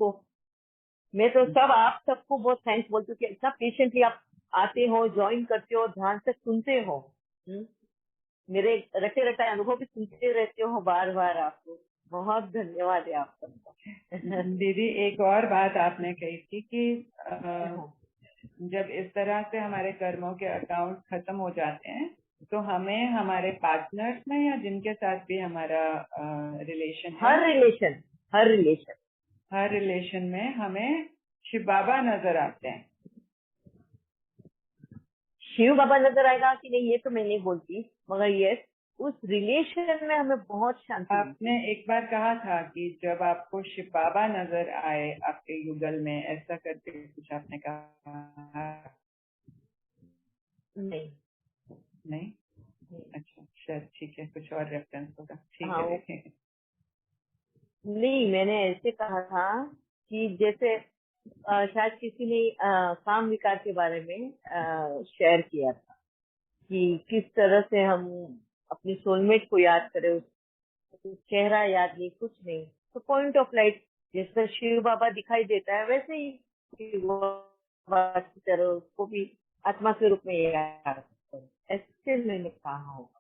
आपको, मैं तो आप सबको बहुत थैंक्स बोलती हूँ कि इतना पेशेंटली आप आते हो, ज्वाइन करते हो, ध्यान से सुनते हो, मेरे रटे रटाए अनुभव भी सुनते रहते हो बार बार। आपको बहुत धन्यवाद है आप सबका। दीदी एक और बात आपने कही थी कि जब इस तरह से हमारे कर्मों के अकाउंट खत्म हो जाते हैं तो हमें हमारे पार्टनर्स में या जिनके साथ भी हमारा रिलेशन है, हर रिलेशन में हमें शिव बाबा नजर आते हैं। शिव बाबा नजर आएगा कि नहीं ये तो मैं नहीं बोलती, मगर ये उस रिलेशन में हमें बहुत शांति। आपने एक बार कहा था कि जब आपको शिव बाबा नजर आए आपके युगल में, ऐसा करके कुछ आपने कहा? नहीं नहीं? अच्छा शायद ठीक है, कुछ और रेफरेंस होगा। ठीक हाँ, है। नहीं मैंने ऐसे कहा था कि जैसे शायद किसी ने काम विकार के बारे में शेयर किया था कि किस तरह से हम अपनी सोलमेट को याद करें, उसका चेहरा याद नहीं, कुछ नहीं, तो पॉइंट ऑफ लाइट जैसे शिव बाबा दिखाई देता है वैसे ही शिव बाबा की तरह उसको भी आत्मा के रूप में याद करें, ऐसे मैंने कहा होगा।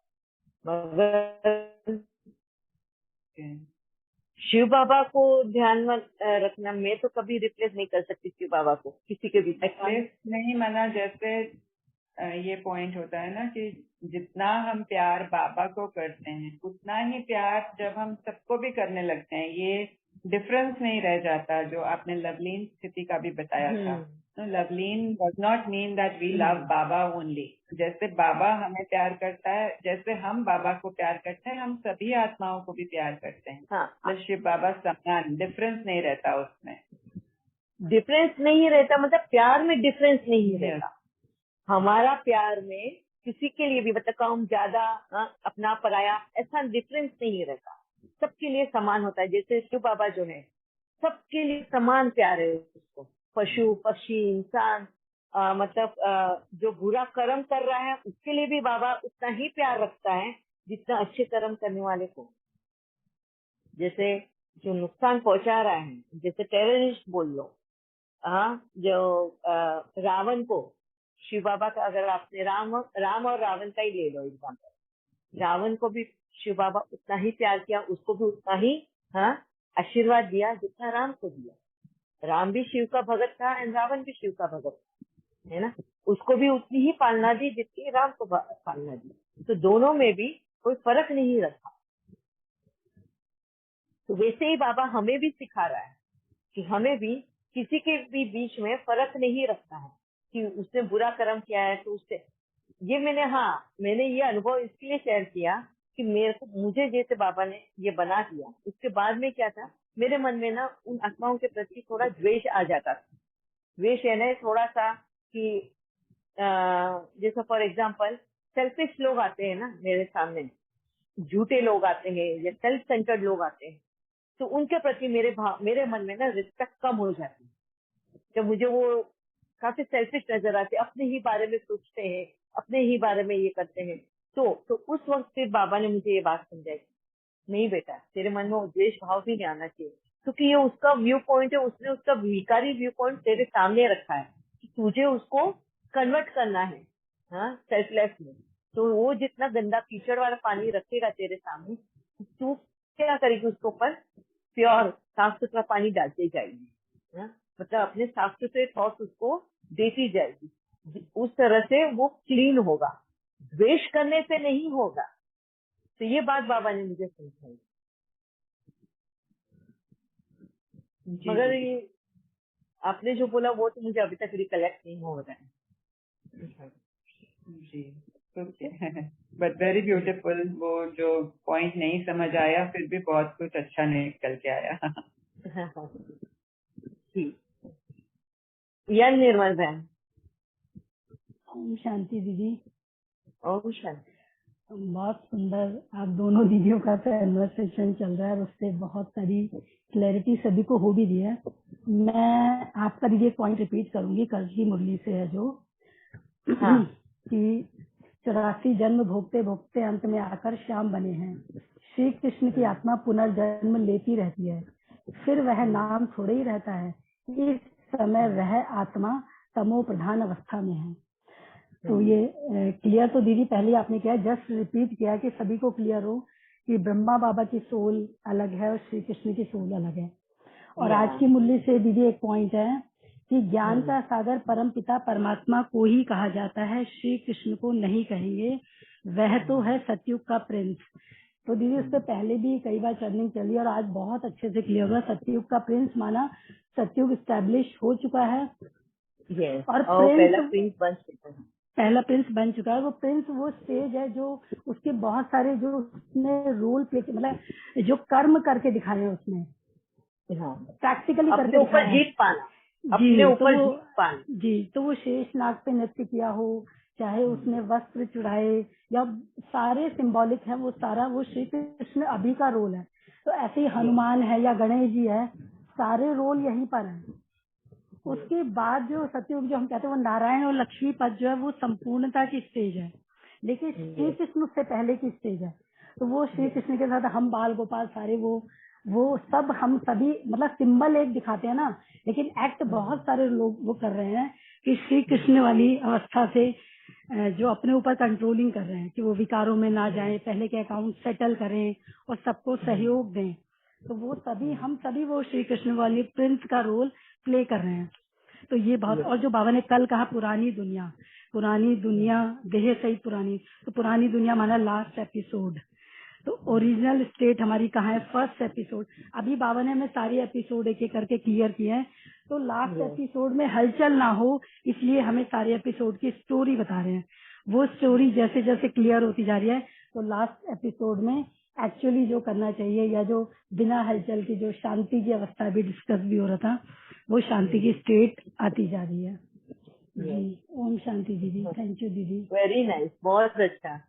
मगर शिव बाबा को ध्यान में रखना, मैं तो कभी रिप्लेस नहीं कर सकती शिव बाबा को किसी के भी। रिप्लेस नहीं माना, जैसे ये पॉइंट होता है ना कि जितना हम प्यार बाबा को करते हैं उतना ही प्यार जब हम सबको भी करने लगते हैं, ये डिफरेंस नहीं रह जाता। जो आपने लवलीन स्थिति का भी बताया था, तो लवलीन does not mean that we love बाबा ओनली। जैसे बाबा हमें प्यार करता है, जैसे हम बाबा को प्यार करते हैं, हम सभी आत्माओं को भी प्यार करते हैं। हाँ, शिव बाबा समान, डिफरेंस नहीं रहता उसमें। डिफरेंस नहीं रहता, मतलब प्यार में डिफरेंस नहीं रहता। हमारा प्यार में किसी के लिए भी मतलब कम ज्यादा अपना पराया ऐसा डिफरेंस नहीं रहता, सबके लिए समान होता है। जैसे शिव बाबा जो है सबके लिए समान प्यार है उसको, पशु पक्षी इंसान मतलब जो बुरा कर्म कर रहा है उसके लिए भी बाबा उतना ही प्यार रखता है जितना अच्छे कर्म करने वाले को। जैसे जो नुकसान पहुंचा रहा है, जैसे टेररिस्ट बोल लो, जो रावण को शिव बाबा का, अगर आपने राम और रावण का ही ले लो एग्जाम्पल, रावण को भी शिव बाबा उतना ही प्यार किया, उसको भी उतना ही आशीर्वाद दिया जितना राम को दिया। राम भी शिव का भगत था और रावण भी शिव का भगत था, है ना, उसको भी उतनी ही पालना दी जितनी राम को पालना दी। तो दोनों में भी कोई फर्क नहीं रखा। तो वैसे ही बाबा हमें भी सिखा रहा है कि हमें भी किसी के भी बीच में फर्क नहीं रखना है कि उसने बुरा कर्म किया है तो उससे ये मैंने ये अनुभव इसलिए शेयर किया कि मुझे जैसे बाबा ने ये बना दिया, उसके बाद में क्या था, मेरे मन में ना उन आत्माओं के प्रति थोड़ा द्वेष आ जाता था। द्वेष है ना थोड़ा सा कि जैसे फॉर एग्जाम्पल सेल्फिश लोग आते हैं ना मेरे सामने, झूठे लोग आते हैं या सेल्फ सेंटर्ड लोग आते हैं, तो उनके प्रति मेरे मन में ना रिस्पेक्ट कम हो जाती है। जब मुझे वो काफी सेल्फिश नजर आते, अपने ही बारे में सोचते हैं, अपने ही बारे में ये करते हैं, तो उस वक्त फिर बाबा ने मुझे ये बात समझाई, नहीं बेटा तेरे मन में द्वेष भाव भी नहीं आना चाहिए, क्योंकि ये उसका व्यू पॉइंट है, उसने उसका विकारी व्यू पॉइंट तेरे सामने रखा है कि तुझे उसको कन्वर्ट करना है सेल्फलेस में। तो वो जितना गंदा कीचड़ वाला पानी रखेगा तेरे सामने, तू क्या करेगी, उसके ऊपर प्योर साफ सुथरा पानी डालते जाएगी, मतलब अपने साफ सुथरे थॉट्स उसको देती जाएगी। उस तरह से वो क्लीन होगा, द्वेष करने से नहीं होगा। तो ये बात बाबा ने मुझे समझाई। मगर ये आपने जो बोला वो तो मुझे अभी तक रिकलेक्ट नहीं हो रहा है। जी ओके, बट वेरी ब्यूटीफुल। वो जो पॉइंट नहीं समझ आया फिर भी बहुत कुछ अच्छा निकल के आया। ठीक, या निर्मल बहन। ओम शांति दीदी। ओम शांति। बहुत सुंदर आप दोनों दीदियों का कन्वर्सेशन चल रहा है और उससे बहुत सारी क्लैरिटी सभी को हो भी रही है। मैं आपका दीदी एक पॉइंट रिपीट करूंगी, कल की मुरली से है जो कि 84 जन्म भोगते भोगते अंत में आकर श्याम बने हैं। श्री कृष्ण की आत्मा पुनर्जन्म लेती रहती है, फिर वह नाम थोड़े ही रहता है, इस समय वह आत्मा तमो प्रधान अवस्था में है। तो ये क्लियर तो दीदी पहले ही आपने किया, जस्ट रिपीट किया कि सभी को क्लियर हो कि ब्रह्मा बाबा की सोल अलग है और श्री कृष्ण की सोल अलग है। और आज की मुरली से दीदी एक पॉइंट है कि ज्ञान का सागर परम पिता परमात्मा को ही कहा जाता है, श्री कृष्ण को नहीं कहेंगे, वह तो है सतयुग का प्रिंस। तो दीदी उससे पहले भी कई बार टर्निंग चली और आज बहुत अच्छे से क्लियर हुआ, सतयुग का प्रिंस माना सतयुग स्टैब्लिश हो चुका है और पहला प्रिंस बन चुका है। वो प्रिंस वो स्टेज है जो उसके बहुत सारे जो उसने रोल प्ले, मतलब जो कर्म करके दिखाए उसने, प्रैक्टिकली करके ऊपर जीत पाना, जी, अपने ऊपर जीत पाना। जी, तो वो शेष नाग पे नृत्य किया हो, चाहे उसने वस्त्र चुराए, या सारे सिंबॉलिक है, वो सारा वो श्री कृष्ण अभी का रोल है। तो ऐसे ही हनुमान है या गणेश जी है, सारे रोल यहीं पर है। उसके बाद जो सतयुग जो हम कहते हैं वो नारायण और लक्ष्मी पद जो है वो संपूर्णता की स्टेज है, लेकिन श्री कृष्ण उससे पहले की स्टेज है। तो वो श्री कृष्ण के साथ हम बाल गोपाल सारे वो सब हम सभी मतलब सिंबल एक दिखाते हैं ना, लेकिन एक्ट बहुत सारे लोग वो कर रहे हैं कि श्री कृष्ण वाली अवस्था से जो अपने ऊपर कंट्रोलिंग कर रहे हैं कि वो विकारों में ना जाए, पहले के अकाउंट सेटल करें और सबको सहयोग दें। तो वो सभी हम सभी वो श्री कृष्ण वाली प्रिंस का रोल प्ले कर रहे हैं। तो ये बहुत, और जो बाबा ने कल कहा पुरानी दुनिया देह सही पुरानी, तो पुरानी दुनिया माना लास्ट एपिसोड। तो ओरिजिनल स्टेट हमारी कहाँ है, फर्स्ट एपिसोड। अभी बाबा ने हमें सारे एपिसोड एक एक करके क्लियर किए हैं। तो लास्ट एपिसोड में हलचल ना हो इसलिए हमें सारे एपिसोड की स्टोरी बता रहे हैं। वो स्टोरी जैसे जैसे क्लियर होती जा रही है, तो लास्ट एपिसोड में एक्चुअली जो करना चाहिए या जो बिना हलचल की जो शांति की अवस्था भी डिस्कस भी हो रहा था, वो शांति की स्टेट आती जा रही है। जी, ओम शांति दीदी। थैंक यू दीदी। वेरी नाइस, बहुत अच्छा।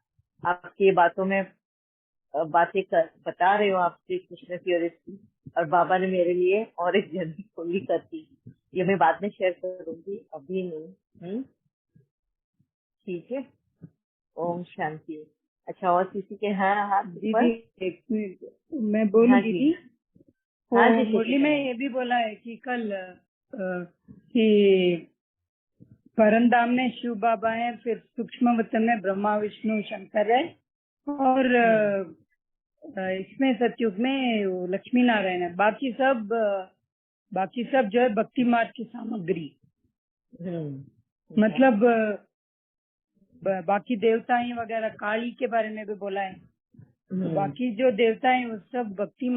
आपकी बातों में बातें बता रहे हो आप श्री कृष्ण की और इसकी, और बाबा ने मेरे लिए और एक जर्नी खोली कर दी। ये मैं बाद में शेयर करूंगी, अभी नहीं। ठीक है, ओम शांति। अच्छा, और किसी के हाथ दीदी एक मिनट मैं बोलूं। हाँ दीदी हाँ जी, मुरली में ये भी बोला है कि कल कि परमधाम में शिव बाबा है, फिर सूक्ष्म वतन में ब्रह्मा विष्णु शंकर है, और इसमें सतयुग में वो लक्ष्मी नारायण है। बाकी सब जो है भक्ति मार्ग की सामग्री। मतलब बाकी देवताएं वगैरह, काली के बारे में भी बोला है। बाकी जो देवताएं वो सब भक्ति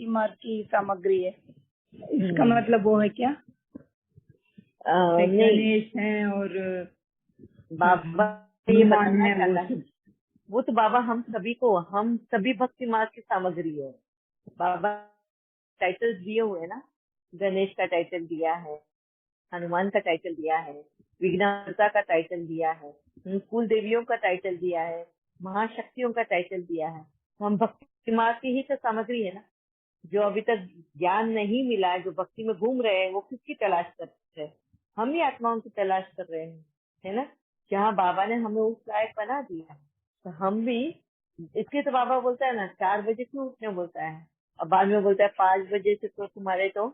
मार्ग की सामग्री है। इसका मतलब वो है क्या, गणेश है और बाबा ये बताना चाहता है, वो तो बाबा हम सभी भक्ति मार्ग की सामग्री है। बाबा टाइटल दिए हुए ना, गणेश का टाइटल दिया है, हनुमान का टाइटल दिया है, विघ्नहर्ता का टाइटल दिया है, कुल देवियों का टाइटल दिया है, महाशक्तियों का टाइटल दिया है। तो हम भक्ति मार्ग की ही तो सामग्री है ना। जो अभी तक ज्ञान नहीं मिला है, जो भक्ति में घूम रहे हैं, वो किसकी तलाश कर रहे हैं? हम ही आत्माओं की तलाश कर रहे हैं, है ना। जहाँ बाबा ने हमें उस लायक बना दिया, तो हम भी इसके तो बाबा बोलता है ना 4 बजे क्यों उठने बोलता है, और बाद में बोलता है 5 बजे से तो तुम्हारे तो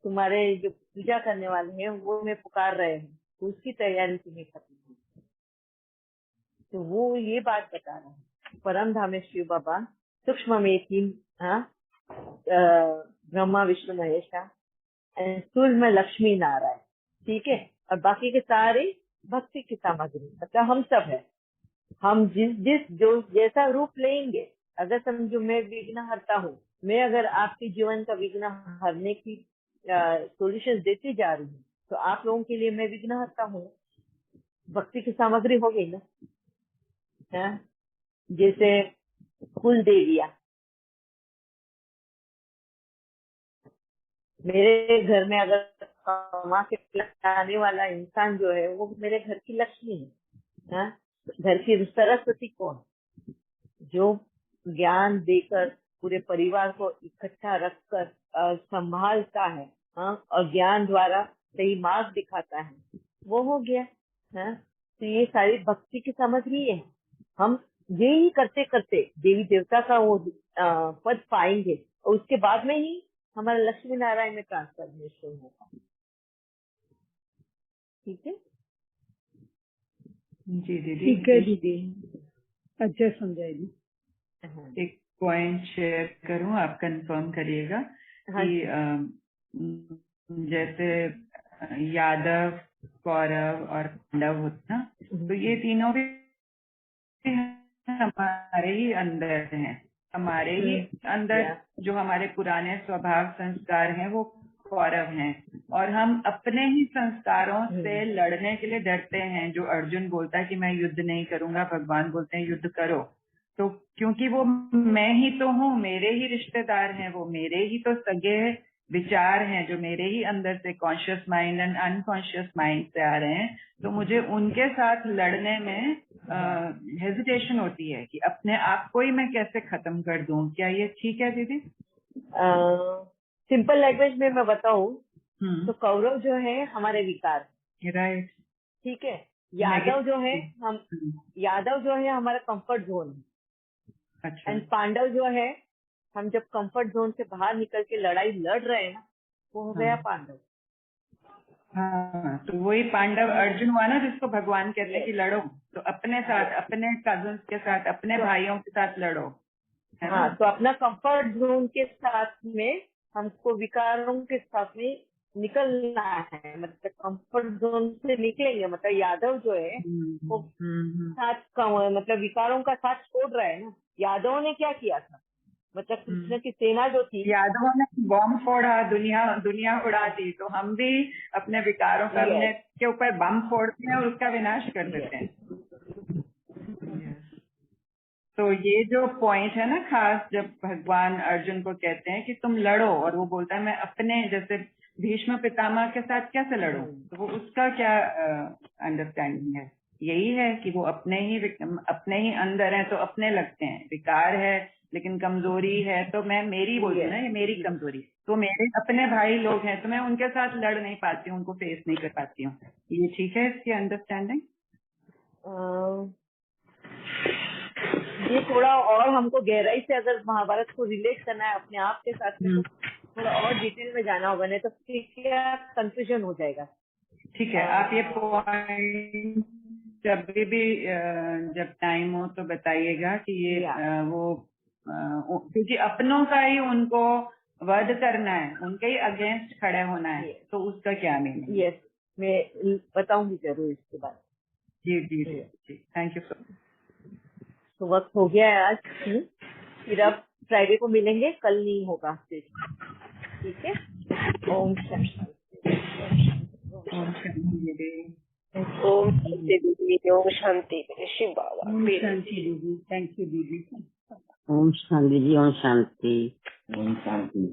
तुम्हारे जो पूजा करने वाले हैं वो मैं पुकार रहे हैं, तो उसकी तैयारी तुम्हें करनी है। तो वो ये बात बता रहा है। परम धाम शिव बाबा सूक्ष्म में 3 ब्रह्मा विष्णु महेश, स्थूल में लक्ष्मी नारायण, ठीक है। और बाकी के सारे भक्ति की सामग्री, मतलब हम सब है। हम जो जैसा रूप लेंगे, अगर समझो मैं विघ्न हरता हूँ, मैं अगर आपके जीवन का विघ्न हरने की सॉल्यूशन देती जा रही हूँ, तो आप लोगों के लिए मैं विघ्न हरता हूँ, भक्ति की सामग्री हो गई ना। जैसे कुल देविया, मेरे घर में अगर कमा के आने वाला इंसान जो है वो मेरे घर की लक्ष्मी है। घर की सरस्वती कौन? जो ज्ञान देकर पूरे परिवार को इकट्ठा रखकर संभालता है, और ज्ञान द्वारा सही मार्ग दिखाता है, वो हो गया। तो ये सारी भक्ति की सामग्री है। हम यही करते करते देवी देवता का वो पद पाएंगे और उसके बाद में ही हमारा लक्ष्मी नारायण में ट्रांसफॉर्मेशन होगा। ठीक है जी दीदी। ठीक है दीदी, अच्छा समझाई दी। एक पॉइंट शेयर करूं, आप कंफर्म करिएगा कि जैसे यादव, कौरव और पांडव होते ना, तो ये तीनों भी हमारे ही अंदर हैं। हमारे ही अंदर जो हमारे पुराने स्वभाव संस्कार हैं वो कौरव हैं, और हम अपने ही संस्कारों से लड़ने के लिए डरते हैं। जो अर्जुन बोलता है कि मैं युद्ध नहीं करूंगा, भगवान बोलते हैं युद्ध करो। तो क्योंकि वो मैं ही तो हूँ, मेरे ही रिश्तेदार हैं, वो मेरे ही तो सगे विचार हैं जो मेरे ही अंदर से conscious mind and unconscious mind से आ रहे हैं, तो मुझे उनके साथ लड़ने में हेजिटेशन होती है कि अपने आप को ही मैं कैसे खत्म कर दूं। क्या ये ठीक है दीदी? सिंपल लैंग्वेज में मैं बताऊं तो कौरव जो है हमारे विकार, राइट, ठीक है। यादव जो है यादव जो है हमारा कंफर्ट जोन है। अच्छा। एंड पांडव जो है, हम जब कंफर्ट जोन से बाहर निकल के लड़ाई लड़ रहे हैं ना, वो हो गया पांडव। हाँ, तो वही पांडव अर्जुन हुआ ना, जिसको भगवान कहते हैं कि लड़ो। तो अपने साथ, अपने कजन्स के साथ, अपने भाइयों के साथ लड़ो। हाँ, तो अपना कंफर्ट जोन के साथ में हमको विकारों के साथ में निकलना है। मतलब कंफर्ट जोन से निकलेंगे, मतलब यादव जो है वो साथ मतलब विकारों का साथ छोड़ रहा है ना। यादवों ने क्या किया था, मतलब कृष्ण की सेना जो थी, यादवों ने बम फोड़ा, दुनिया उड़ा दी। तो हम भी अपने विकारों का के ऊपर बम फोड़ते हैं और उसका विनाश कर देते हैं। तो ये जो पॉइंट है ना खास, जब भगवान अर्जुन को कहते हैं कि तुम लड़ो, और वो बोलता है मैं अपने, जैसे भीष्म पितामह के साथ कैसे लड़ूं, तो वो उसका क्या अंडरस्टैंडिंग है? यही है कि वो अपने ही अंदर है तो अपने लगते हैं। विकार है लेकिन कमजोरी है तो मैं मेरी बोलती हूँ ना, ये मेरी कमजोरी। तो मेरे अपने भाई लोग हैं तो मैं उनके साथ लड़ नहीं पाती हूँ, उनको फेस नहीं कर पाती हूँ। ये ठीक है इसकी अंडरस्टैंडिंग? ये थोड़ा और हमको गहराई से अगर महाभारत को रिलेट करना है अपने आप के साथ में, तो थोड़ा और डिटेल में जाना होगा, नहीं तो क्या कंफ्यूजन हो जाएगा। ठीक है, आप ये पॉइंट जब भी जब टाइम हो तो बताइएगा कि ये क्योंकि अपनों का ही उनको वध करना है, उनके ही अगेंस्ट खड़े होना है, तो उसका क्या मीनिंग? यस, मैं बताऊंगी जरूर इसके बाद। जी जी जी, थैंक यू सो मच। तो वक्त हो गया है आज, फिर अब फ्राइडे को मिलेंगे, कल नहीं होगा। ठीक है, ओम शांति। ओम शांति दीदी। ओम शांति दीदी। ओम शांति शिव बाबा। ओम शांति दीदी, थैंक यू दीदी। ओम शांति जी, ओम शांति। ओम शांति।